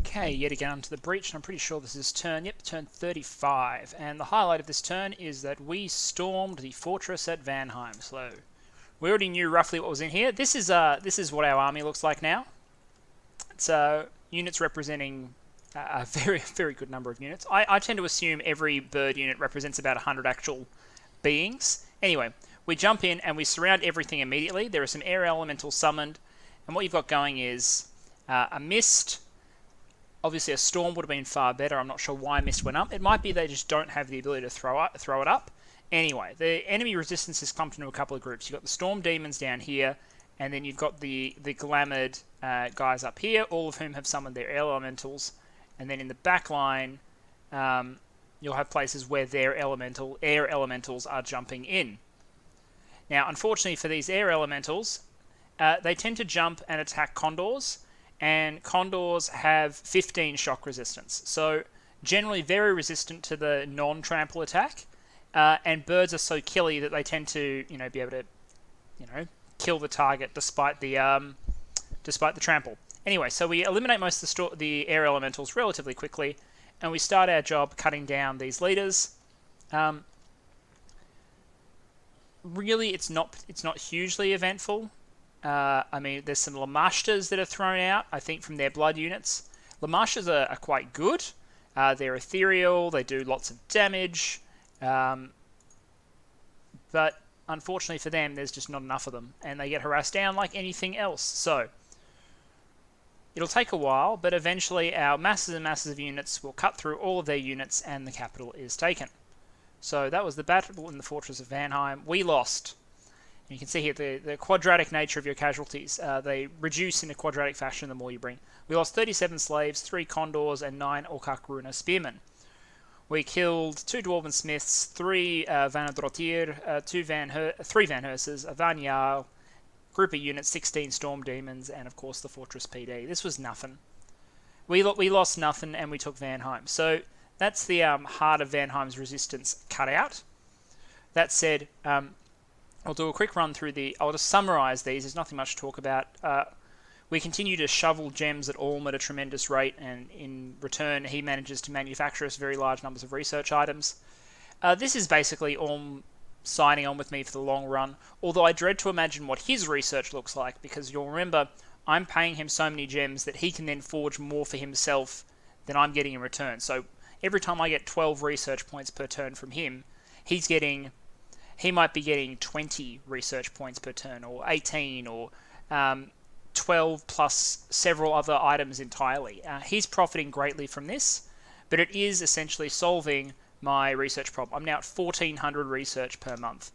Okay, yet again onto the breach, and I'm pretty sure this is turn 35. And the highlight of this turn is that we stormed the fortress at Vanheim. So we already knew roughly what was in here. This is what our army looks like now. It's units representing a very good number of units. I tend to assume every bird unit represents about 100 actual beings. Anyway, we jump in and we surround everything immediately. There are some air elementals summoned, and what you've got going is a mist. Obviously, a storm would have been far better. I'm not sure why mist went up. It might be they just don't have the ability to throw it up. Anyway, the enemy resistance is clumped into a couple of groups. You've got the storm demons down here, and then you've got the glamoured guys up here, all of whom have summoned their air elementals. And then in the back line, you'll have places where their air elementals are jumping in. Now, unfortunately for these air elementals, they tend to jump and attack condors, and condors have 15 shock resistance. So generally very resistant to the non-trample attack, and birds are so killy that they tend to, be able to, kill the target despite the trample. Anyway, so we eliminate most of the air elementals relatively quickly, and we start our job cutting down these leaders. Really, it's not hugely eventful. I mean, there's some Lamashtas that are thrown out, I think, from their blood units. Lamashtas are quite good. They're ethereal, they do lots of damage, but unfortunately for them, there's just not enough of them, and they get harassed down like anything else. So it'll take a while, but eventually our masses and masses of units will cut through all of their units, and the capital is taken. So that was the battle in the fortress of Vanheim. We lost. And you can see here the quadratic nature of your casualties. They reduce in a quadratic fashion the more you bring. We lost 37 slaves, 3 condors, and 9 Orkakruna spearmen. We killed 2 dwarven smiths, 3 Vanadrotir, 3 Van Herses, a Van Jarl, group of units, 16 storm demons, and of course the fortress PD. This was nothing. We lost nothing, and we took Vanheim. So that's the heart of Vanheim's resistance cut out. That said, I'll do a quick run through I'll just summarise these. There's nothing much to talk about. We continue to shovel gems at Ulm at a tremendous rate, and in return, he manages to manufacture us very large numbers of research items. This is basically Ulm signing on with me for the long run, although I dread to imagine what his research looks like, because you'll remember, I'm paying him so many gems that he can then forge more for himself than I'm getting in return. So every time I get 12 research points per turn from him, he might be getting 20 research points per turn, or 18, or 12 plus several other items entirely. He's profiting greatly from this, but it is essentially solving my research problem. I'm now at 1,400 research per month,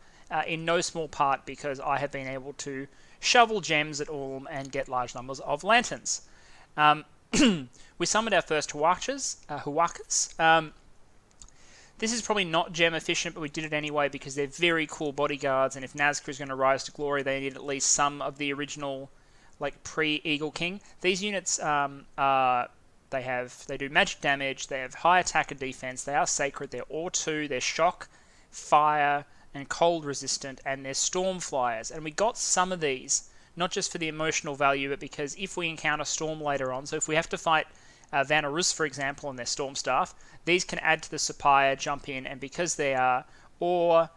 in no small part because I have been able to shovel gems at Ulm and get large numbers of lanterns. We summoned our first Huakas. This is probably not gem efficient, but we did it anyway because they're very cool bodyguards, and if Nazca is going to rise to glory, they need at least some of the original, like, pre-Eagle King. These units they do magic damage, they have high attack and defense, they are sacred, they're Awe 2, they're shock, fire, and cold resistant, and they're storm flyers. And we got some of these, not just for the emotional value, but because if we encounter storm later on, so if we have to fight Vanarus, for example, and their storm staff, these can add to the Sapphire, jump in, and because they are Awe,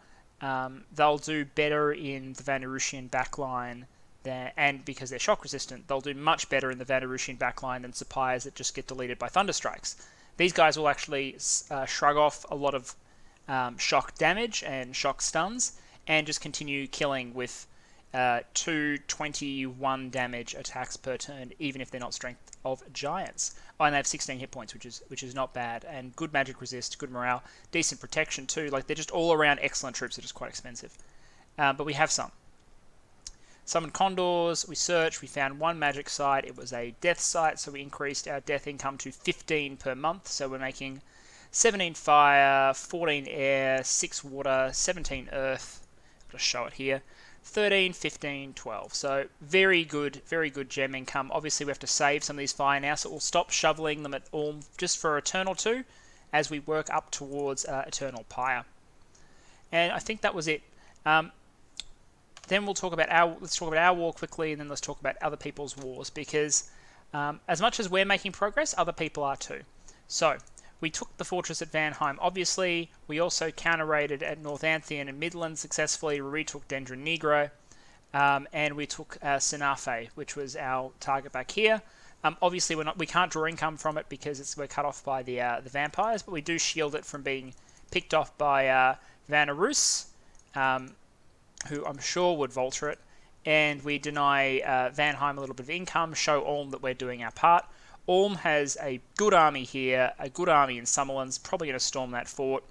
they'll do better in the Vanarushian backline, and because they're shock resistant, they'll do much better in the Vanarushian backline than Sapphires that just get deleted by Thunderstrikes. These guys will actually shrug off a lot of shock damage and shock stuns, and just continue killing with 221 damage attacks per turn, even if they're not strength of giants. Oh, and they have 16 hit points, which is not bad, and good magic resist, good morale, decent protection too. Like, they're just all around excellent troops. They're just quite expensive, but we have some. Summoned condors. We searched. We found one magic site. It was a death site, so we increased our death income to 15 per month. So we're making 17 fire, 14 air, 6 water, 17 earth. I'll just show it here. 13, 15, 12. So very good gem income. Obviously, we have to save some of these fire now, so we'll stop shoveling them at Ulm just for a turn or two as we work up towards Eternal Pyre. And I think that was it. Then let's talk about our war quickly, and then let's talk about other people's wars, because As much as we're making progress, other people are too. So, we took the fortress at Vanheim, obviously. We also counter-raided at Northampton and Midland successfully. We retook Dendron Negro. And we took Sinafe, which was our target back here. Obviously, we can't draw income from it because we're cut off by the vampires, but we do shield it from being picked off by Vanarus, who I'm sure would vulture it. And we deny Vanheim a little bit of income, show Ulm that we're doing our part. Ulm has a good army here, a good army in Summerlands, probably going to storm that fort.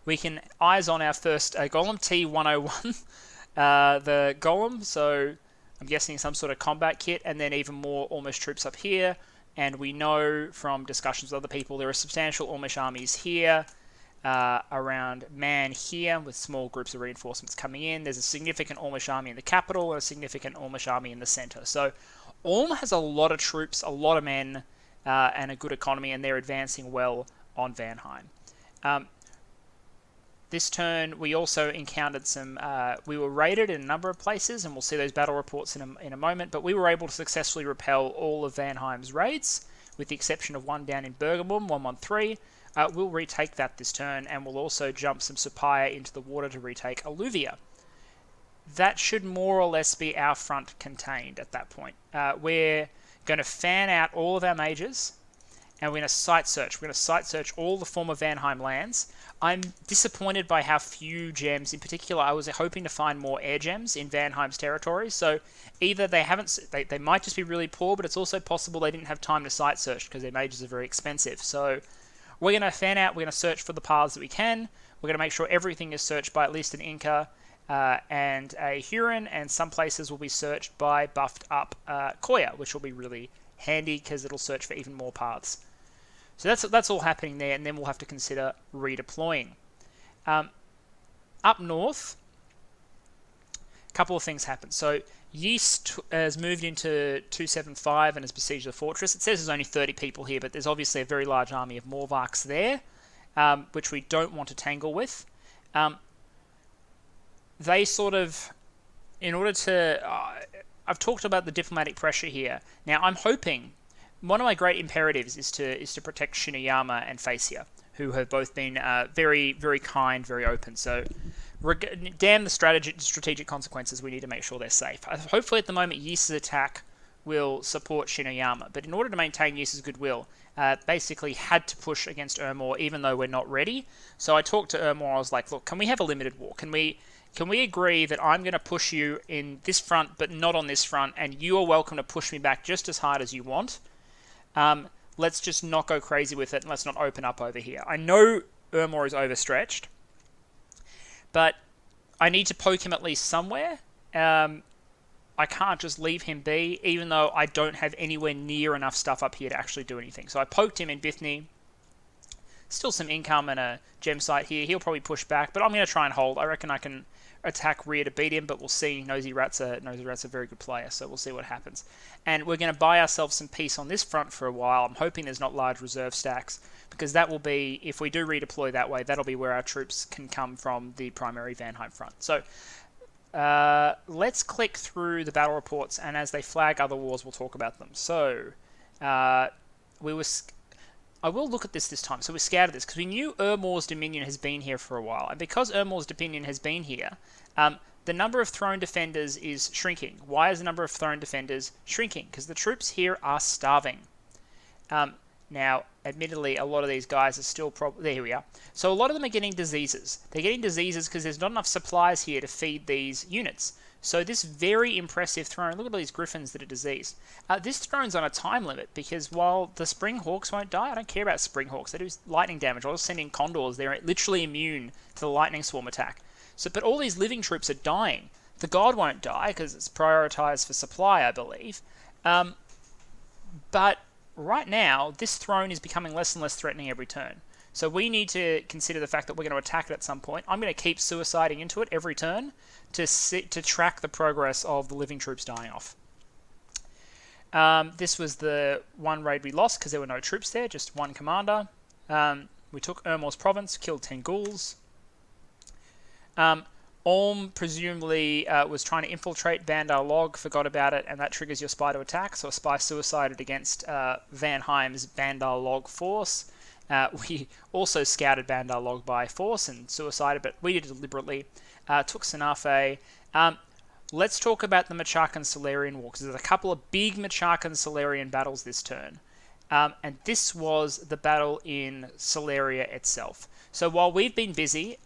We can eyes on our first Golem, T101, the Golem, so I'm guessing some sort of combat kit, and then even more Ulmish troops up here. And we know from discussions with other people there are substantial Ulmish armies here, around Man here, with small groups of reinforcements coming in. There's a significant Ulmish army in the capital and a significant Ulmish army in the centre. So Ulm has a lot of troops, a lot of men, and a good economy, and they're advancing well on Vanheim. This turn, we also encountered some... we were raided in a number of places, and we'll see those battle reports in a moment, but we were able to successfully repel all of Vanheim's raids, with the exception of one down in Bergamum, 113. We'll retake that this turn, and we'll also jump some Supaya into the water to retake Alluvia. That should more or less be our front contained at that point. We're going to fan out all of our mages, and we're going to site search. We're going to site search all the former Vanheim lands. I'm disappointed by how few gems. In particular, I was hoping to find more air gems in Vanheim's territory. So either they might just be really poor, but it's also possible they didn't have time to site search because their mages are very expensive. So we're going to fan out. We're going to search for the paths that we can. We're going to make sure everything is searched by at least an Inca and a Huron, and some places will be searched by buffed up Koya, which will be really handy because it'll search for even more paths. So that's all happening there, and then we'll have to consider redeploying. Up north, a couple of things happen. So Yeast has moved into 275 and has besieged the fortress. It says there's only 30 people here, but there's obviously a very large army of Morvarks there, which we don't want to tangle with. They sort of, in order to... I've talked about the diplomatic pressure here. Now, I'm hoping... One of my great imperatives is to protect Shineyama and Facia, who have both been very, very kind, very open. So, damn the strategic consequences, we need to make sure they're safe. Hopefully, at the moment, Yeast's attack will support Shineyama, but in order to maintain Yeast's goodwill, basically had to push against Ermor, even though we're not ready. So I talked to Ermor. I was like, look, can we have a limited war? Can we agree that I'm going to push you in this front, but not on this front, and you are welcome to push me back just as hard as you want? Let's just not go crazy with it, and let's not open up over here. I know Ermor is overstretched, but I need to poke him at least somewhere. I can't just leave him be, even though I don't have anywhere near enough stuff up here to actually do anything. So I poked him in Bithny. Still some income and a gem site here. He'll probably push back, but I'm going to try and hold. I reckon I can attack rear to beat him, but we'll see. Nosy Rat's a very good player, so we'll see what happens. And we're going to buy ourselves some peace on this front for a while. I'm hoping there's not large reserve stacks, because that will be, if we do redeploy that way, that'll be where our troops can come from the primary Vanheim front. So let's click through the battle reports, and as they flag other wars, we'll talk about them. So I will look at this time. So we scouted this because we knew Ermor's Dominion has been here for a while. And because Ermor's Dominion has been here, the number of throne defenders is shrinking. Why is the number of throne defenders shrinking? Because the troops here are starving. Now, admittedly, a lot of these guys are still... There we are. So a lot of them are getting diseases. They're getting diseases because there's not enough supplies here to feed these units. So this very impressive throne, look at all these griffins that are diseased. This throne's on a time limit because while the Spring Hawks won't die, I don't care about Spring Hawks. They do lightning damage. I'll just send in Condors. They're literally immune to the lightning swarm attack. So, but all these living troops are dying. The god won't die because it's prioritized for supply, I believe. But right now, this throne is becoming less and less threatening every turn. So we need to consider the fact that we're going to attack it at some point. I'm going to keep suiciding into it every turn to track the progress of the living troops dying off. This was the one raid we lost because there were no troops there, just one commander. We took Ermor's province, killed 10 ghouls. Ulm presumably was trying to infiltrate Bandar Log, forgot about it, and that triggers your spy to attack. So a spy suicided against Van Heim's Bandar Log force. We also scouted Bandar Log by force and suicided, but we did it deliberately. Took Sanafe. Let's talk about the Machakan-Salarian War, because there's a couple of big Machakan-Salarian battles this turn. And this was the battle in Salaria itself. So while we've been busy,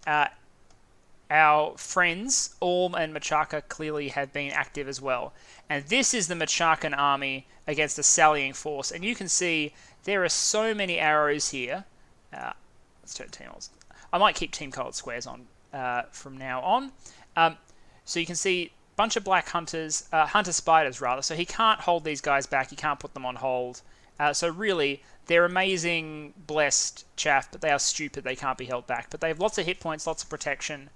our friends, Ulm and Machaka, clearly have been active as well. And this is the Machakan army against a sallying force. And you can see there are so many arrows here. Let's turn team. I might keep team colored squares on from now on. So you can see a bunch of black hunters, hunter spiders rather. So he can't hold these guys back. He can't put them on hold. So really, they're amazing, blessed chaff, but they are stupid. They can't be held back. But they have lots of hit points, lots of protection.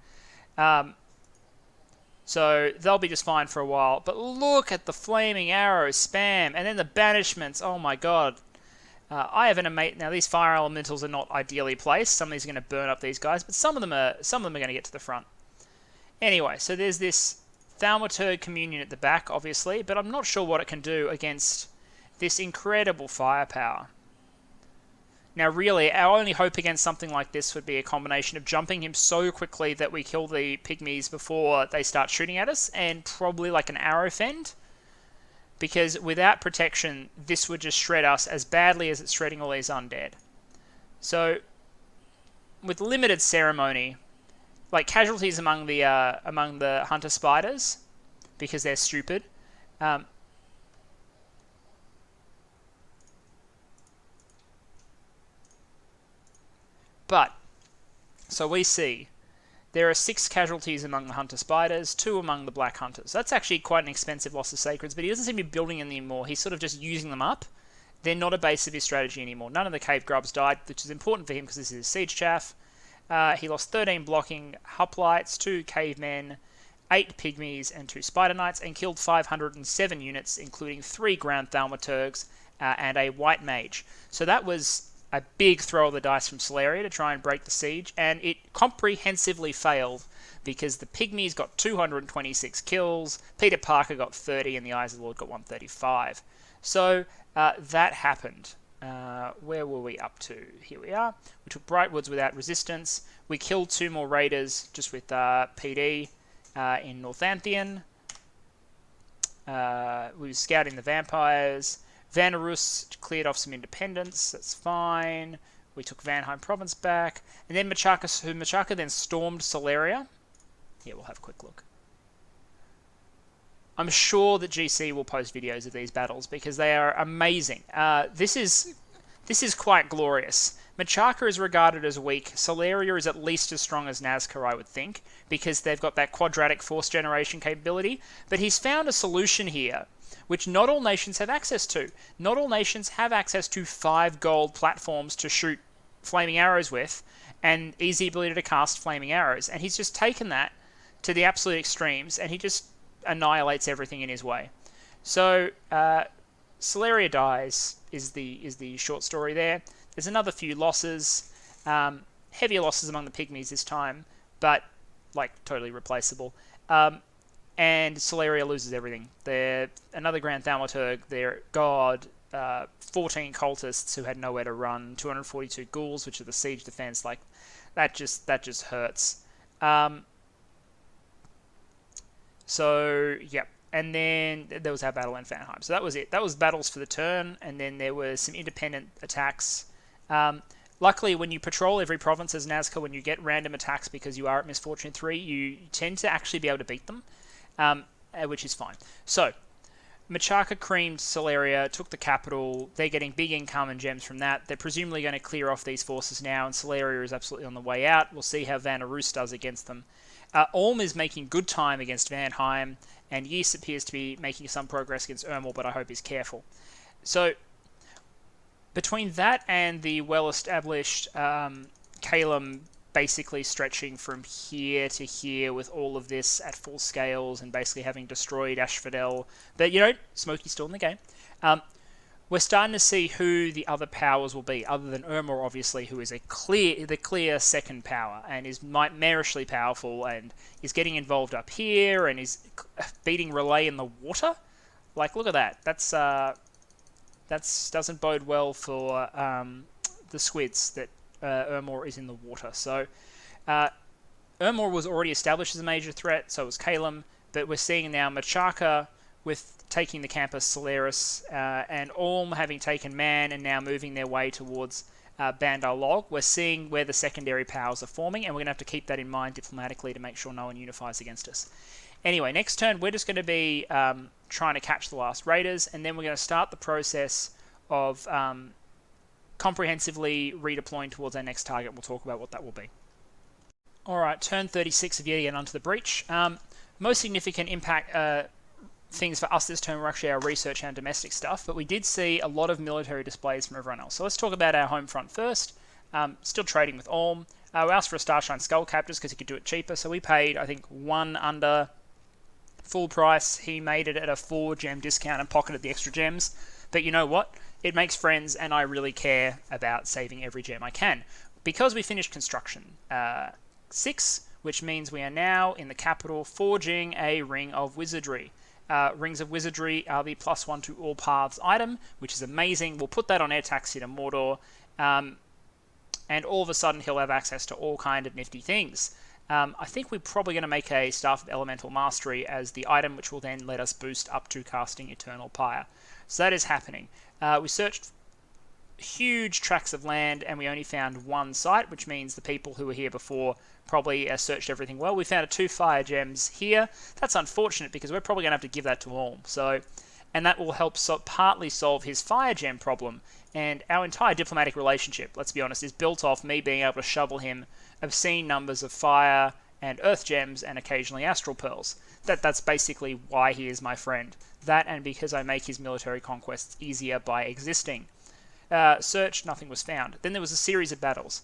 So they'll be just fine for a while. But look at the flaming arrows spam, and then the banishments. Oh my god! I have an amazing. Now these fire elementals are not ideally placed. Some of these are going to burn up these guys, but some of them are going to get to the front. Anyway, so there's this Thaumaturg communion at the back, obviously, but I'm not sure what it can do against this incredible firepower. Now, really, our only hope against something like this would be a combination of jumping him so quickly that we kill the pygmies before they start shooting at us, and probably like an arrow fend. Because without protection, this would just shred us as badly as it's shredding all these undead. So, with limited ceremony, like casualties among the hunter spiders, because they're stupid. But, so we see, there are 6 casualties among the hunter spiders, 2 among the black hunters. That's actually quite an expensive loss of sacreds, but he doesn't seem to be building them anymore. He's sort of just using them up. They're not a base of his strategy anymore. None of the cave grubs died, which is important for him because this is his siege chaff. He lost 13 blocking hoplites, 2 cavemen, 8 pygmies, and 2 spider knights, and killed 507 units, including 3 ground thaumaturgs and a white mage. So that was a big throw of the dice from Salaria to try and break the siege, and it comprehensively failed because the pygmies got 226 kills, Peter Parker got 30, and the Eyes of the Lord got 135. So that happened. Where were we up to? Here we are. We took Brightwoods without resistance. We killed 2 more raiders just with PD in Northampton. We were scouting the vampires. Vanarus cleared off some independence. That's fine. We took Vanheim province back. And then Machaka then stormed Salaria. Yeah, we'll have a quick look. I'm sure that GC will post videos of these battles because they are amazing. This is quite glorious. Machaka is regarded as weak. Salaria is at least as strong as Nazca, I would think, because they've got that quadratic force generation capability. But he's found a solution here, which not all nations have access to. Not all nations have access to 5 gold platforms to shoot flaming arrows with, and easy ability to cast flaming arrows. And he's just taken that to the absolute extremes, and he just annihilates everything in his way. So Salaria dies is the short story there. There's another few losses, heavier losses among the pygmies this time, but like totally replaceable. And Salaria loses everything. They're another Grand Thaumaturg, their god, 14 cultists who had nowhere to run, 242 ghouls, which are the siege defense. Like that just hurts. So yep. And then there was our battle in Vanheim. So that was it. That was battles for the turn, and then there were some independent attacks. Luckily, when you patrol every province as Nazca, when you get random attacks because you are at Misfortune 3, you tend to actually be able to beat them, which is fine. So, Machaka creamed Salaria, took the capital. They're getting big income and gems from that. They're presumably going to clear off these forces now, and Salaria is absolutely on the way out. We'll see how Vanarus does against them. Ulm is making good time against Vanheim, and Ys appears to be making some progress against Ermor, but I hope he's careful. So, between that and the well-established Calum basically stretching from here to here with all of this at full scales and basically having destroyed Asphodel, but, Smokey's still in the game, we're starting to see who the other powers will be, other than Ermor, obviously, who is the clear second power and is nightmarishly powerful and is getting involved up here and is beating Relay in the water. Like, look at that. That's doesn't bode well for the squids that Ermor is in the water. So Ermor was already established as a major threat, so was Kalem, but we're seeing now Machaka with taking the campus Solaris, and Ulm having taken Man and now moving their way towards Bandar Log. We're seeing where the secondary powers are forming, and we're going to have to keep that in mind diplomatically to make sure no one unifies against us. Anyway, next turn we're just going to be trying to catch the last raiders, and then we're going to start the process of comprehensively redeploying towards our next target. We'll talk about what that will be. Alright, turn 36 of YetAgainUntoTheBreach. Most significant impact things for us this turn were actually our research and domestic stuff, but we did see a lot of military displays from everyone else. So let's talk about our home front first. Still trading with Ulm. We asked for a Starshine Skull Captors because he could do it cheaper, so we paid, I think, 1 under full price. He made it at a 4 gem discount and pocketed the extra gems. But you know what? It makes friends, and I really care about saving every gem I can. Because we finished construction 6, which means we are now in the capital forging a Ring of Wizardry. Rings of Wizardry are the +1 to all paths item, which is amazing. We'll put that on Air Taxi to Mordor, and all of a sudden he'll have access to all kind of nifty things. I think we're probably going to make a Staff of Elemental Mastery as the item, which will then let us boost up to casting Eternal Pyre. So that is happening. We searched huge tracts of land, and we only found 1 site, which means the people who were here before probably searched everything well. We found 2 fire gems here. That's unfortunate because we're probably going to have to give that to Ulm. And that will help partly solve his fire gem problem. And our entire diplomatic relationship, let's be honest, is built off me being able to shovel him obscene numbers of fire and earth gems and occasionally astral pearls. That's basically why he is my friend. That, and because I make his military conquests easier by existing. Search, nothing was found. Then there was a series of battles.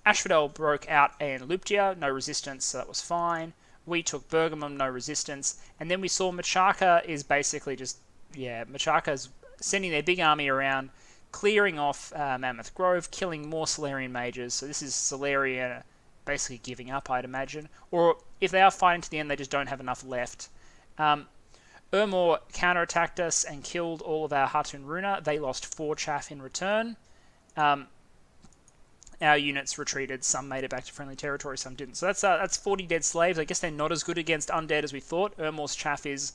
Asphodel broke out in Luptia, no resistance, so that was fine. We took Bergamum, no resistance. And then we saw Machaka is basically just, Machaka's sending their big army around, clearing off Mammoth Grove, killing more Solarian mages. So this is Solarian basically giving up, I'd imagine. Or if they are fighting to the end, they just don't have enough left. Ermor counterattacked us and killed all of our Hatun Runa. They lost 4 chaff in return. Our units retreated. Some made it back to friendly territory, some didn't. So that's 40 dead slaves. I guess they're not as good against undead as we thought. Ermor's chaff is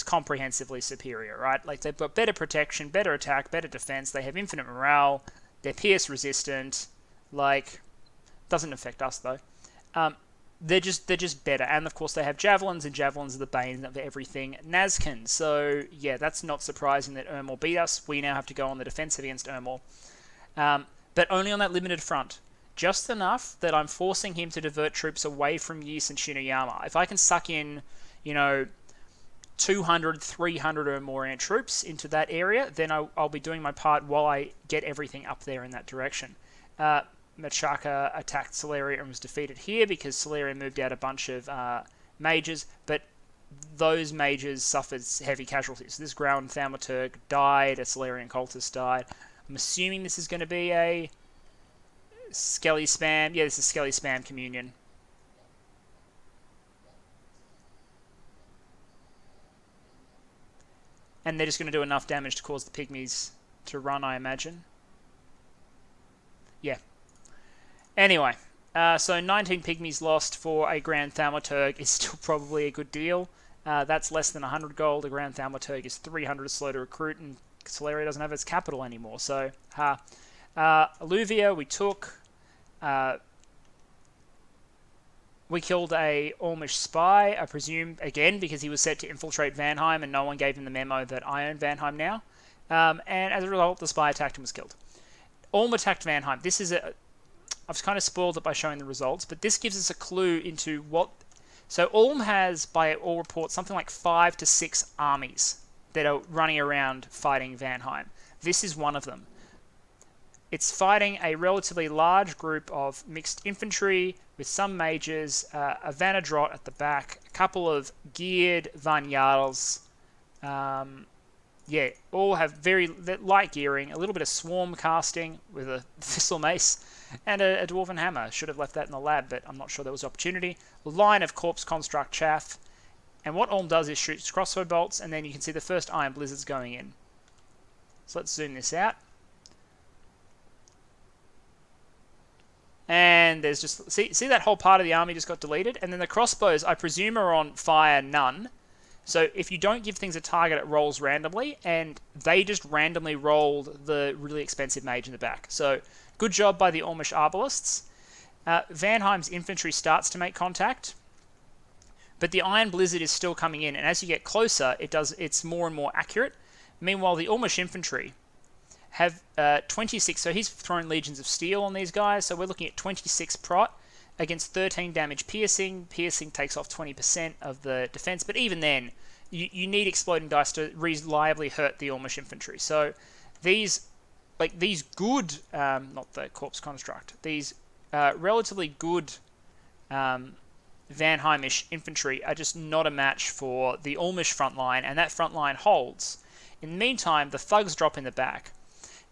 comprehensively superior, right? Like, they've got better protection, better attack, better defense. They have infinite morale. They're pierce resistant. Like, doesn't affect us though. They're just better, and of course they have javelins, and javelins are the bane of everything Nazcan. So yeah, that's not surprising that Ermor beat us. We now have to go on the defensive against Ermor, but only on that limited front, just enough that I'm forcing him to divert troops away from Ys and Shinoyama. If I can suck in, 200, 300 or more troops into that area, then I'll be doing my part while I get everything up there in that direction. Machaka attacked Solarian and was defeated here because Solarian moved out a bunch of mages, but those mages suffered heavy casualties. So this ground Thaumaturg died, a Solarian cultist died. I'm assuming this is going to be a Skelly Spam. Yeah, this is Skelly Spam Communion. And they're just going to do enough damage to cause the pygmies to run, I imagine. Yeah. Anyway, so 19 pygmies lost for a Grand Thaumaturg is still probably a good deal. That's less than 100 gold. A Grand Thaumaturg is 300 slow to recruit, and Solaria doesn't have its capital anymore. So, Alluvia we took. We killed a Ulmish spy, I presume, again, because he was set to infiltrate Vanheim, and no one gave him the memo that I own Vanheim now. And as a result, the spy attacked and was killed. Ulm attacked Vanheim. This is I've kind of spoiled it by showing the results, but this gives us a clue into what... So Ulm has, by all reports, something like 5 to 6 armies that are running around fighting Vanheim. This is one of them. It's fighting a relatively large group of mixed infantry with some mages, a Vanadrot at the back, a couple of geared Van Jarls, yeah, all have very light gearing, a little bit of swarm casting with a thistle mace, and a dwarven hammer. Should have left that in the lab, but I'm not sure there was opportunity. A line of corpse construct chaff, and what Ulm does is shoots crossbow bolts, and then you can see the first iron blizzards going in. So let's zoom this out. And there's just, see that whole part of the army just got deleted? And then the crossbows, I presume, are on fire none. So if you don't give things a target, it rolls randomly, and they just randomly rolled the really expensive mage in the back. So good job by the Ulmish arbalists. Vanheim's infantry starts to make contact, but the Iron Blizzard is still coming in, and as you get closer, it's more and more accurate. Meanwhile, the Ulmish infantry have 26, so he's thrown Legions of Steel on these guys, so we're looking at 26 prot against 13 damage piercing. Piercing takes off 20% of the defense, but even then, you need exploding dice to reliably hurt the Ulmish infantry. So these good, not the corpse construct, these relatively good Vanheimish infantry are just not a match for the Ulmish front line, and that front line holds. In the meantime, the thugs drop in the back.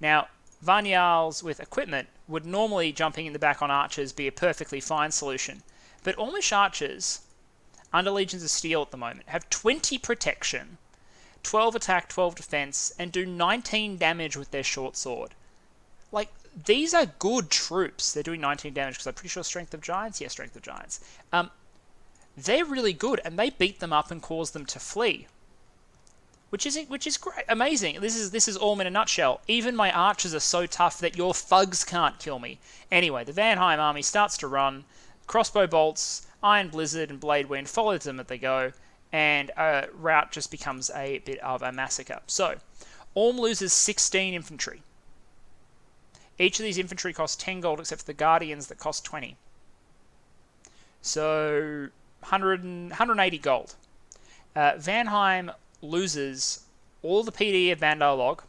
Now, Vanyals with equipment would normally jumping in the back on archers be a perfectly fine solution, but Ulmish archers, under Legions of Steel at the moment, have 20 protection, 12 attack, 12 defense, and do 19 damage with their short sword. Like, these are good troops. They're doing 19 damage because I'm pretty sure Strength of Giants? Yeah, Strength of Giants. They're really good, and they beat them up and cause them to flee. Which is great, amazing. This is Ulm in a nutshell. Even my archers are so tough that your thugs can't kill me. Anyway, the Vanheim army starts to run. Crossbow bolts, Iron Blizzard, and Blade Wind follows them as they go, and rout just becomes a bit of a massacre. So, Ulm loses 16 infantry. Each of these infantry costs 10 gold, except for the Guardians that cost 20. So, 180 gold. Vanheim loses all the PD of Vandal Log,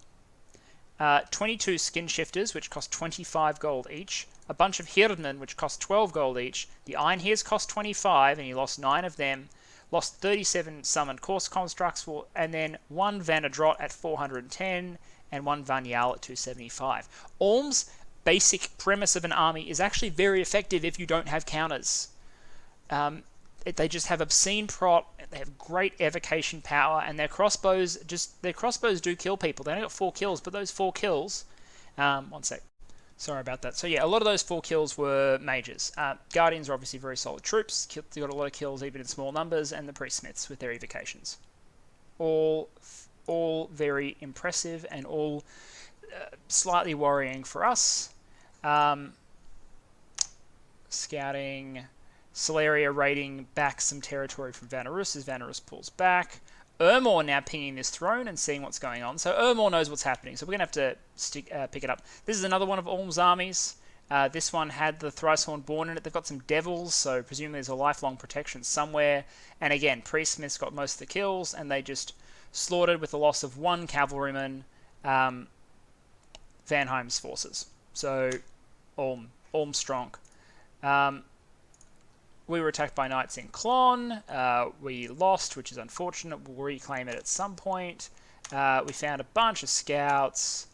22 Skin Shifters, which cost 25 gold each, a bunch of Hirdmen, which cost 12 gold each, the Iron Hears cost 25, and he lost 9 of them, lost 37 Summoned Course Constructs, and then 1 Vanadrot at 410, and 1 Vanyal at 275. Ulm's basic premise of an army is actually very effective if you don't have counters. They just have obscene prot, they have great evocation power, and their crossbows do kill people. They only got 4 kills, but those 4 kills... one sec. Sorry about that. So yeah, a lot of those 4 kills were mages. Guardians are obviously very solid troops. They got a lot of kills even in small numbers, and the Priest Smiths with their evocations. All very impressive, and all slightly worrying for us. Scouting... Celeria raiding back some territory from Vanarus as Vanarus pulls back. Ermor now pinging this throne and seeing what's going on. So Ermor knows what's happening. So we're going to have to pick it up. This is another one of Ulm's armies. This one had the Thrice-Horn Born in it. They've got some devils, so presumably there's a lifelong protection somewhere. And again, Priest Smith's got most of the kills, and they just slaughtered with the loss of 1 cavalryman Vanheim's forces. So Ulm strong. We were attacked by knights in Clon. We lost, which is unfortunate. We'll reclaim it at some point. We found a bunch of scouts,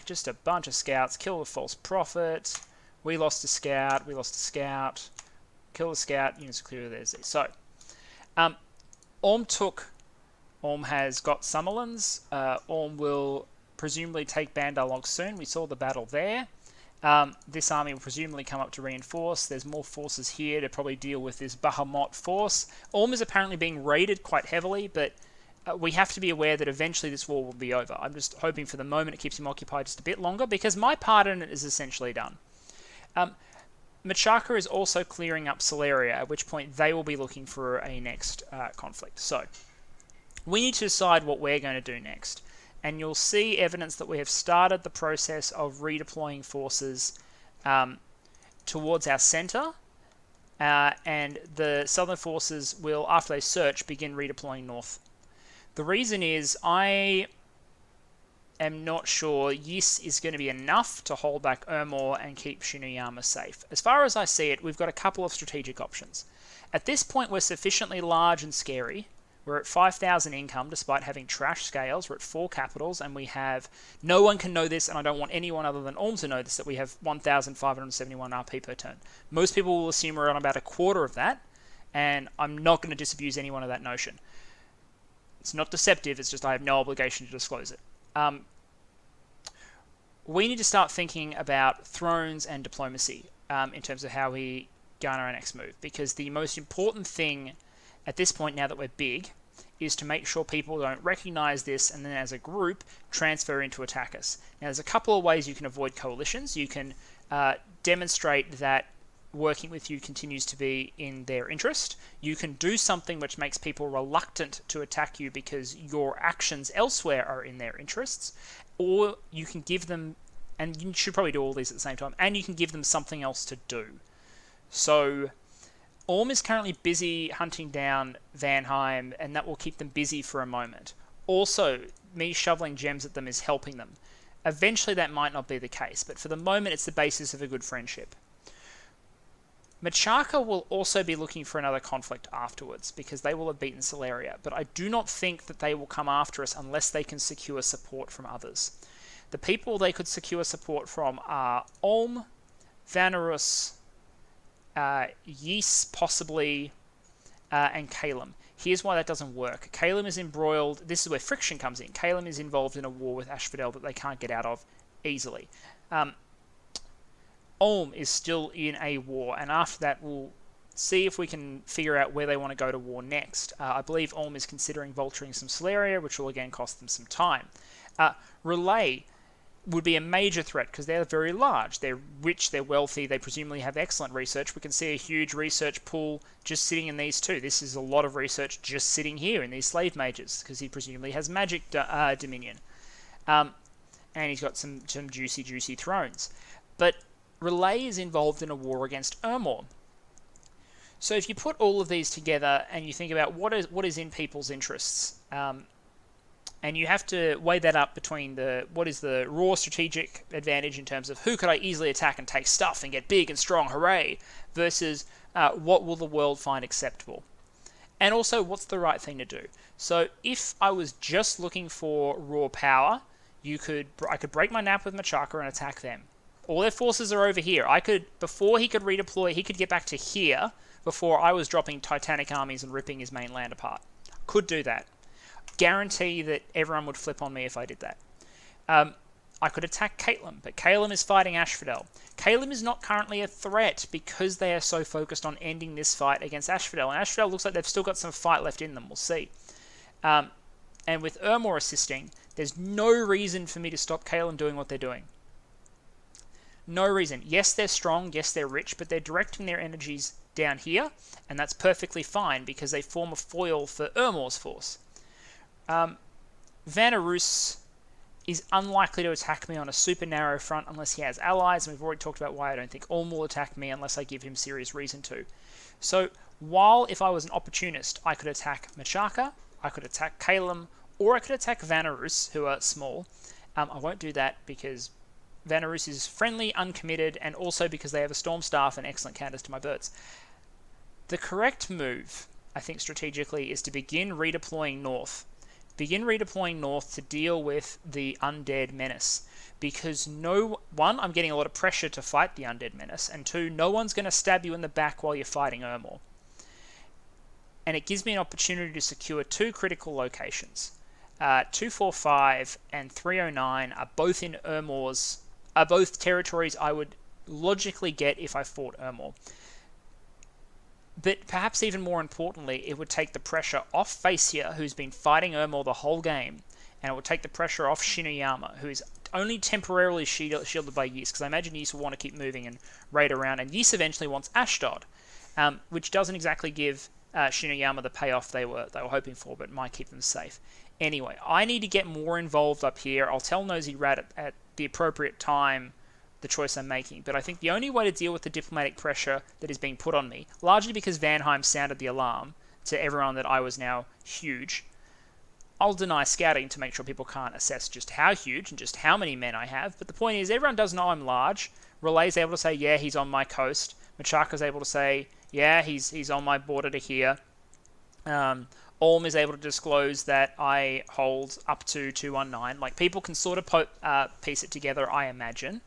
just a bunch of scouts. Kill the false prophet. We lost a scout. Kill the scout. Units are clear of theirs. So, Ulm has got Summerlands. Ulm will presumably take Bandar-log soon. We saw the battle there. This army will presumably come up to reinforce. There's more forces here to probably deal with this Bahamut force. Ulm is apparently being raided quite heavily, but we have to be aware that eventually this war will be over. I'm just hoping for the moment it keeps him occupied just a bit longer, because my part in it is essentially done. Machakan is also clearing up Celeria, at which point they will be looking for a next conflict. So, we need to decide what we're going to do next. And you'll see evidence that we have started the process of redeploying forces towards our centre, and the southern forces will, after they search, begin redeploying north. The reason is I am not sure Yis is going to be enough to hold back Ermor and keep Shinuyama safe. As far as I see it, we've got a couple of strategic options. At this point, we're sufficiently large and scary. We're at 5,000 income despite having trash scales. We're at 4 capitals, and we have, no one can know this, and I don't want anyone other than Ulm to know this, that we have 1,571 RP per turn. Most people will assume we're on about a quarter of that, and I'm not going to disabuse anyone of that notion. It's not deceptive, it's just I have no obligation to disclose it. We need to start thinking about thrones and diplomacy in terms of how we garner our next move, because the most important thing at this point, now that we're big, is to make sure people don't recognize this and then as a group transfer into attack us. Now there's a couple of ways you can avoid coalitions. You can demonstrate that working with you continues to be in their interest. You can do something which makes people reluctant to attack you because your actions elsewhere are in their interests, or you can give them, and you should probably do all these at the same time, and you can give them something else to do. So Ulm is currently busy hunting down Vanheim, and that will keep them busy for a moment. Also, me shoveling gems at them is helping them. Eventually that might not be the case, but for the moment it's the basis of a good friendship. Machakan will also be looking for another conflict afterwards, because they will have beaten Celeria, but I do not think that they will come after us unless they can secure support from others. The people they could secure support from are Ulm, Vanarus, Ys possibly, and Calum. Here's why that doesn't work. Calum is embroiled, this is where friction comes in. Calum is involved in a war with Asphodel that they can't get out of easily. Ulm is still in a war, and after that we'll see if we can figure out where they want to go to war next. I believe Ulm is considering vulturing some Celeria, which will again cost them some time. Relay would be a major threat because they're very large, they're rich, they're wealthy, they presumably have excellent research. We can see a huge research pool just sitting in these two. This is a lot of research just sitting here in these slave mages because he presumably has magic dominion. And he's got some juicy thrones. But Relay is involved in a war against Ermor. So if you put all of these together and you think about what is in people's interests, and you have to weigh that up between what is the raw strategic advantage in terms of who could I easily attack and take stuff and get big and strong, hooray, versus what will the world find acceptable. And also, what's the right thing to do? So if I was just looking for raw power, I could break my nap with Machakan and attack them. All their forces are over here. Before he could redeploy, he could get back to here before I was dropping Titanic armies and ripping his mainland apart. Could do that. Guarantee that everyone would flip on me if I did that. I could attack Caitlin, but Caitlin is fighting Asphodel. Caitlin is not currently a threat because they are so focused on ending this fight against Asphodel, and Asphodel looks like they've still got some fight left in them. We'll see. And with Ermor assisting, there's no reason for me to stop Caitlin doing what they're doing. No reason. Yes, they're strong. Yes, they're rich, but they're directing their energies down here, and that's perfectly fine because they form a foil for Ermor's force. Vanarus is unlikely to attack me on a super narrow front unless he has allies, and we've already talked about why I don't think Ulm will attack me unless I give him serious reason to. So while if I was an opportunist, I could attack Machakan, I could attack Calum, or I could attack Vanarus, who are small, I won't do that because Vanarus is friendly, uncommitted, and also because they have a Storm Staff and excellent counters to my birds. The correct move, I think strategically, is to begin redeploying north. Begin redeploying north to deal with the undead menace. Because one, I'm getting a lot of pressure to fight the undead menace, and two, no one's going to stab you in the back while you're fighting Ermor. And it gives me an opportunity to secure 2 critical locations. 245 and 309 are both in Ermor's, are both territories I would logically get if I fought Ermor. But perhaps even more importantly, it would take the pressure off Facia, who's been fighting Ermor the whole game, and it would take the pressure off Shinuyama, who is only temporarily shielded by Ys, because I imagine Ys will want to keep moving and raid around, and Ys eventually wants Ashdod, which doesn't exactly give Shinuyama the payoff they were hoping for, but might keep them safe. Anyway, I need to get more involved up here. I'll tell Nosy Rat at the appropriate time the choice I'm making, but I think the only way to deal with the diplomatic pressure that is being put on me, largely because Vanheim sounded the alarm to everyone that I was now huge, I'll deny scouting to make sure people can't assess just how huge and just how many men I have, but the point is everyone does know I'm large. Relay's able to say, yeah, he's on my coast. Machakan's able to say, yeah, he's on my border to here. Ulm is able to disclose that I hold up to 219. Like, people can sort of piece it together, I imagine.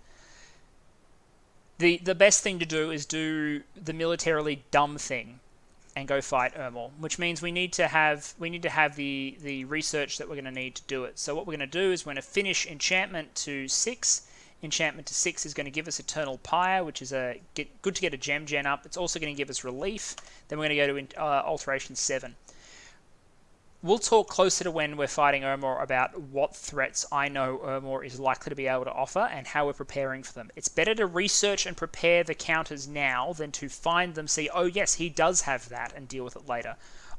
The best thing to do is do the militarily dumb thing and go fight Ermor, which means we need to have the research that we're going to need to do it. So what we're going to do is we're going to finish enchantment to 6. Enchantment to 6 is going to give us Eternal Pyre, which is good to get a gem gen up. It's also going to give us relief. Then we're going to go to Alteration 7. We'll talk closer to when we're fighting Ermor about what threats I know Ermor is likely to be able to offer and how we're preparing for them. It's better to research and prepare the counters now than to find them, see, oh yes, he does have that, and deal with it later.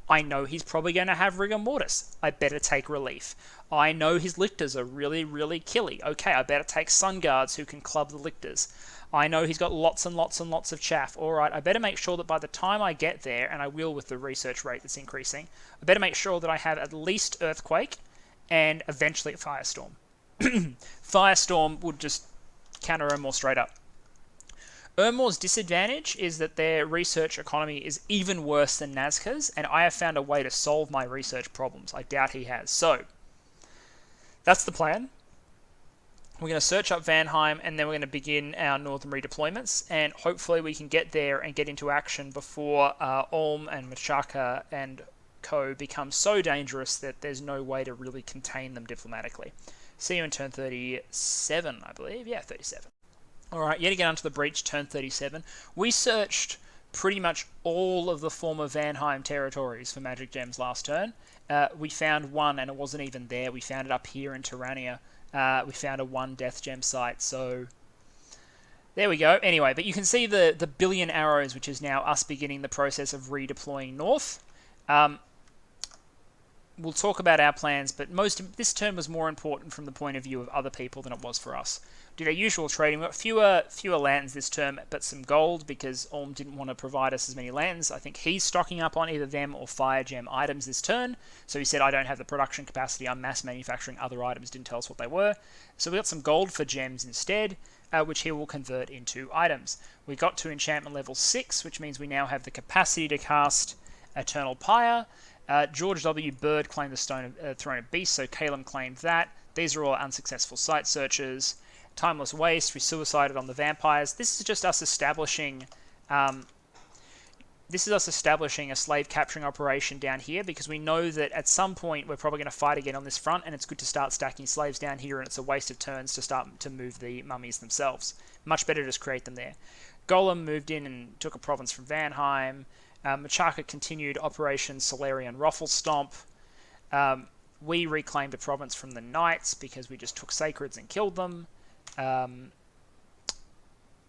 I know he's probably going to have Rigor Mortis. I better take relief. I know his lictors are really, really killy. Okay, I better take Sun Guards who can club the lictors. I know he's got lots and lots and lots of chaff. Alright, I better make sure that by the time I get there, and I will with the research rate that's increasing, I better make sure that I have at least Earthquake and eventually a Firestorm. Firestorm would just counter Ermor straight up. Ermor's disadvantage is that their research economy is even worse than Nazca's, and I have found a way to solve my research problems. I doubt he has. So, that's the plan. We're going to search up Vanheim, and then we're going to begin our northern redeployments, and hopefully we can get there and get into action before Ulm and Machakan and co become so dangerous that there's no way to really contain them diplomatically. See you in turn 37, I believe. Yeah, 37. Alright, YetAgainUntoTheBreach, turn 37. We searched pretty much all of the former Vanheim territories for magic gems last turn. We found one, and it wasn't even there. We found it up here in Tyrannia. We found a 1 death gem site, so there we go. Anyway, but you can see the billion arrows, which is now us beginning the process of redeploying north. We'll talk about our plans, but this turn was more important from the point of view of other people than it was for us. Did our usual trading. We got fewer lands this term, but some gold because Ulm didn't want to provide us as many lands. I think he's stocking up on either them or fire gem items this turn. So he said, I don't have the production capacity. I'm mass manufacturing other items. Didn't tell us what they were. So we got some gold for gems instead, which he will convert into items. We got to enchantment level 6, which means we now have the capacity to cast Eternal Pyre. George W. Bird claimed the Throne of Beasts, so Caleb claimed that. These are all unsuccessful site searches. Timeless Waste, we suicided on the vampires. This is just us establishing a slave capturing operation down here because we know that at some point we're probably going to fight again on this front, and it's good to start stacking slaves down here, and it's a waste of turns to start to move the mummies themselves. Much better to just create them there. Golem moved in and took a province from Vanheim. Machakan continued Operation Solarian Ruffle Stomp. We reclaimed a province from the Knights because we just took Sacreds and killed them.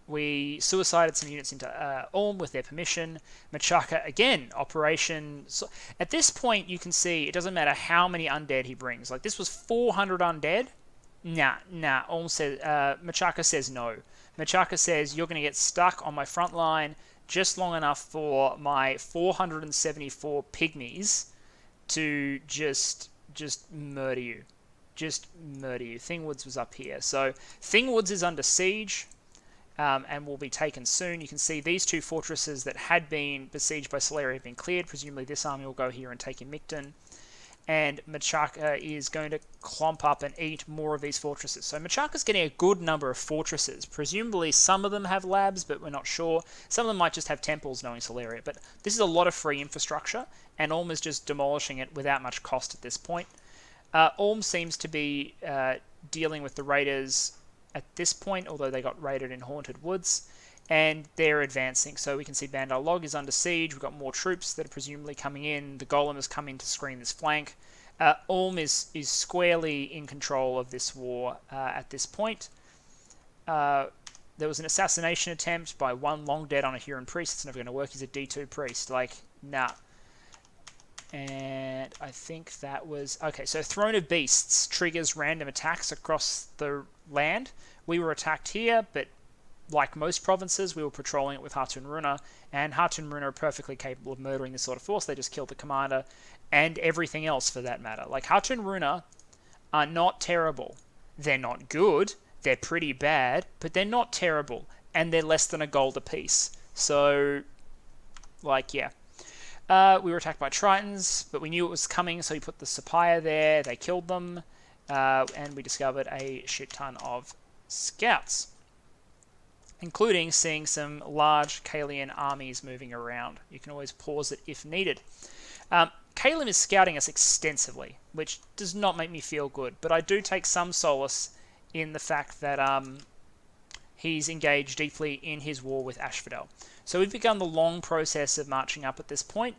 We suicided some units into Ulm with their permission. Machakan, again, Operation... So at this point, you can see it doesn't matter how many undead he brings. Like, this was 400 undead. Nah. Ulm says... Machakan says no. Machakan says, you're going to get stuck on my front line just long enough for my 474 pygmies to just murder you. Thingwoods was up here. So Thingwoods is under siege and will be taken soon. You can see these 2 fortresses that had been besieged by Solaria have been cleared. Presumably this army will go here and take Imicton. And Machakan is going to clomp up and eat more of these fortresses. So Machakan's getting a good number of fortresses. Presumably some of them have labs, but we're not sure. Some of them might just have temples, knowing Solaria. But this is a lot of free infrastructure, and Ulm is just demolishing it without much cost at this point. Ulm seems to be dealing with the raiders at this point, although they got raided in Haunted Woods, and they're advancing. So we can see Bandar Log is under siege. We've got more troops that are presumably coming in. The Golem has come in to screen this flank. Ulm is squarely in control of this war at this point. There was an assassination attempt by one long dead on a Huron priest. It's never going to work. He's a D2 priest. Like, nah. And I think that was... Okay, so Throne of Beasts triggers random attacks across the land. We were attacked here, but like most provinces, we were patrolling it with Hatun Runa, and Hatun Runa are perfectly capable of murdering this sort of force. They just killed the commander, and everything else for that matter. Like, Hatun Runa are not terrible. They're not good. They're pretty bad, but they're not terrible, and they're less than a gold apiece. So, like, yeah. We were attacked by Tritons, but we knew it was coming, so we put the Sapphire there. They killed them, and we discovered a shit ton of scouts, including seeing some large Kalian armies moving around. You can always pause it if needed. Kalim is scouting us extensively, which does not make me feel good, but I do take some solace in the fact that he's engaged deeply in his war with Asphodel. So we've begun the long process of marching up at this point.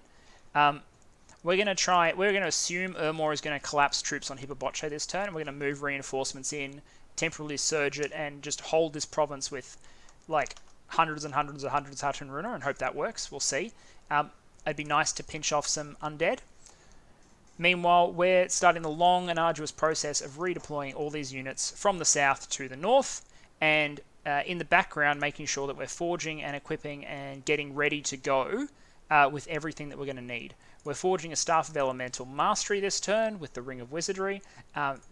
We're going to assume Ermor is going to collapse troops on Hippoboche this turn, and we're going to move reinforcements in, temporarily surge it, and just hold this province with like hundreds and hundreds and hundreds of Hatun Runa and hope that works. We'll see. It'd be nice to pinch off some undead. Meanwhile, we're starting the long and arduous process of redeploying all these units from the south to the north, and in the background making sure that we're forging and equipping and getting ready to go with everything that we're going to need. We're forging a Staff of Elemental Mastery this turn with the Ring of Wizardry.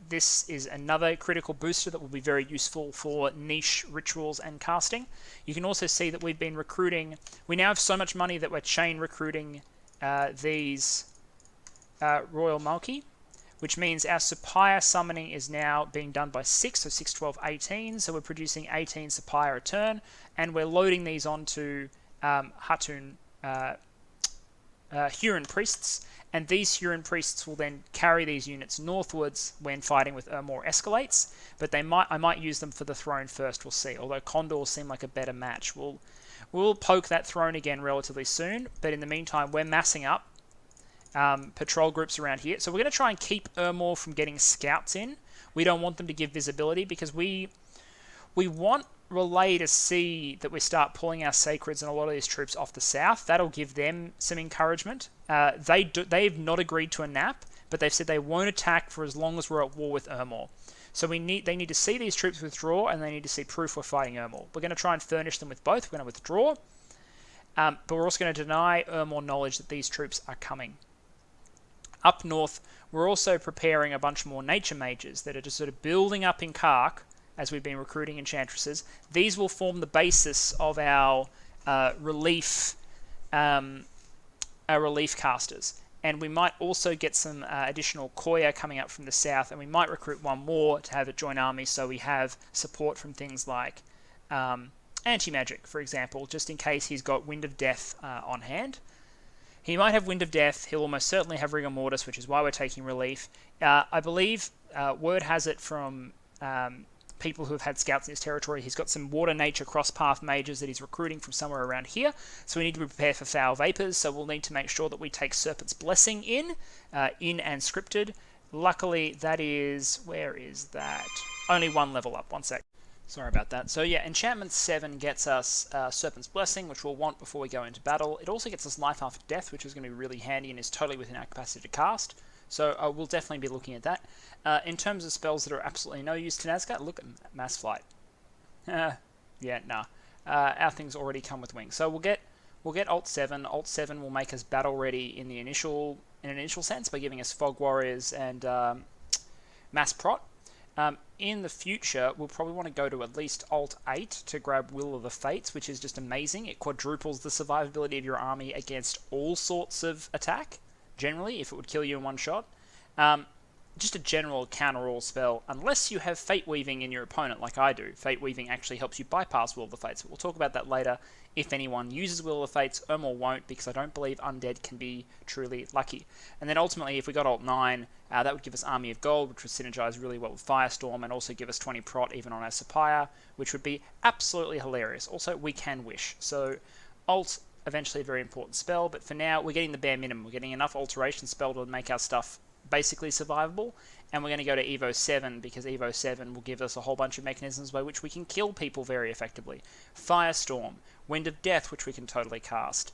This is another critical booster that will be very useful for niche rituals and casting. You can also see that we've been recruiting. We now have so much money that we're chain recruiting these Royal Malki, which means our Sapphire summoning is now being done by 6, so 6, 12, 18. So we're producing 18 Sapphire a turn, and we're loading these onto Hatun Huron priests, and these Huron priests will then carry these units northwards when fighting with Ermor escalates. But I might use them for the throne first. We'll see. Although Condor will seem like a better match, we'll poke that throne again relatively soon. But in the meantime, we're massing up patrol groups around here. So we're going to try and keep Ermor from getting scouts in. We don't want them to give visibility because we want Relay to see that we start pulling our sacreds and a lot of these troops off the south. That'll give them some encouragement. They've not agreed to a nap, but they've said they won't attack for as long as we're at war with Ermor. So they need to see these troops withdraw, and they need to see proof we're fighting Ermor. We're going to try and furnish them with both. We're going to withdraw, but we're also going to deny Ermor knowledge that these troops are coming. Up north, we're also preparing a bunch more nature mages that are just sort of building up in Kark as we've been recruiting enchantresses. These will form the basis of our relief casters. And we might also get some additional Koya coming up from the south, and we might recruit one more to have it join armies so we have support from things like anti-magic, for example, just in case he's got Wind of Death on hand. He might have Wind of Death. He'll almost certainly have Rigor Mortis, which is why we're taking relief. I believe word has it from people who have had scouts in his territory. He's got some water nature cross-path mages that he's recruiting from somewhere around here. So we need to be prepared for foul vapors. So we'll need to make sure that we take Serpent's Blessing in and scripted. Luckily, that is... Where is that? Only one level up. One sec. Sorry about that. So yeah, Enchantment 7 gets us Serpent's Blessing, which we'll want before we go into battle. It also gets us Life After Death, which is going to be really handy and is totally within our capacity to cast. So we'll definitely be looking at that. In terms of spells that are absolutely no use to Nazca, look at Mass Flight. Yeah, nah. Our things already come with wings. So we'll get Alt 7. Alt 7 will make us battle ready in an initial sense by giving us Fog Warriors and Mass Prot. In the future, we'll probably want to go to at least Alt 8 to grab Will of the Fates, which is just amazing. It quadruples the survivability of your army against all sorts of attack, generally, if it would kill you in one shot. Just a general counter-all spell, unless you have Fate Weaving in your opponent, like I do. Fate Weaving actually helps you bypass Will of the Fates, but we'll talk about that later. If anyone uses Will of the Fates, Ermor won't, because I don't believe Undead can be truly lucky. And then ultimately, if we got Alt 9, that would give us Army of Gold, which would synergize really well with Firestorm, and also give us 20 prot even on our Sapphire, which would be absolutely hilarious. Also, we can wish. So, Alt, eventually a very important spell, but for now, we're getting the bare minimum. We're getting enough alteration spell to make our stuff basically survivable, and we're going to go to Evo 7 because Evo 7 will give us a whole bunch of mechanisms by which we can kill people very effectively. Firestorm, Wind of Death, which we can totally cast.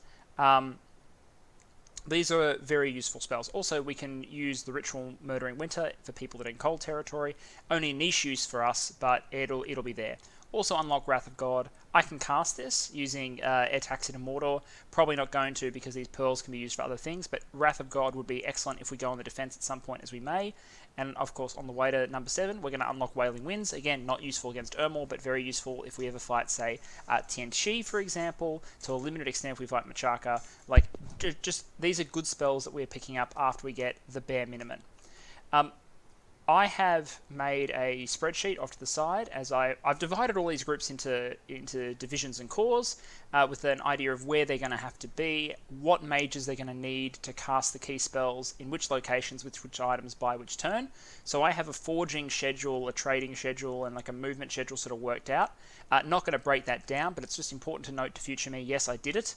These are very useful spells. Also, we can use the Ritual Murdering Winter for people that are in cold territory. Only niche use for us, but it'll be there. Also unlock Wrath of God. I can cast this using Ertaxin and Mordor. Probably not going to because these pearls can be used for other things, but Wrath of God would be excellent if we go on the defense at some point, as we may. And of course, on the way to number 7, we're going to unlock Wailing Winds. Again, not useful against Ermor, but very useful if we ever fight, say, Tianchi, for example. To a limited extent, if we fight Machaka. Like, just these are good spells that we're picking up after we get the bare minimum. I have made a spreadsheet off to the side as I've divided all these groups into divisions and cores with an idea of where they're going to have to be, what mages they're going to need to cast the key spells, in which locations, with which items, by which turn. So I have a forging schedule, a trading schedule, and like a movement schedule sort of worked out. Not going to break that down, but it's just important to note to future me, yes, I did it.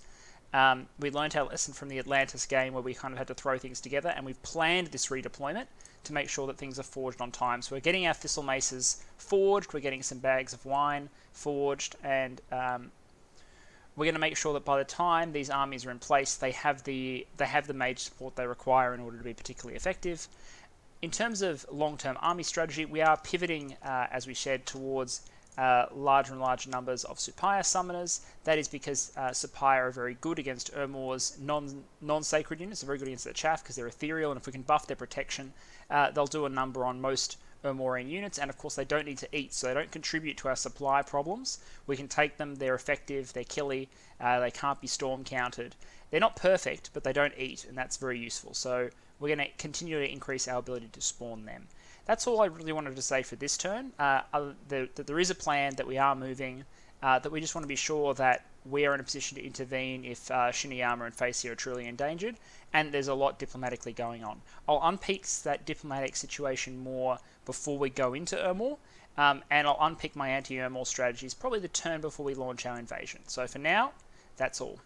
We learned our lesson from the Atlantis game where we kind of had to throw things together, and we've planned this redeployment to make sure that things are forged on time. So we're getting our Thistle Maces forged, we're getting some bags of wine forged, and we're going to make sure that by the time these armies are in place, they have the mage support they require in order to be particularly effective. In terms of long-term army strategy, we are pivoting, as we said, towards larger and larger numbers of Supaya summoners. That is because Supaya are very good against Ermor's non-sacred units. They're very good against the chaff because they're ethereal, and if we can buff their protection, they'll do a number on most Ermorian units, and of course they don't need to eat, so they don't contribute to our supply problems. We can take them, they're effective, they're killy, they can't be storm countered. They're not perfect, but they don't eat, and that's very useful. So we're going to continue to increase our ability to spawn them. That's all I really wanted to say for this turn. There is a plan, that we are moving, that we just want to be sure that we are in a position to intervene if Shiniyama and Facey are truly endangered, and there's a lot diplomatically going on. I'll unpick that diplomatic situation more before we go into Ermor, and I'll unpick my anti-Ermor strategies probably the turn before we launch our invasion. So for now, that's all.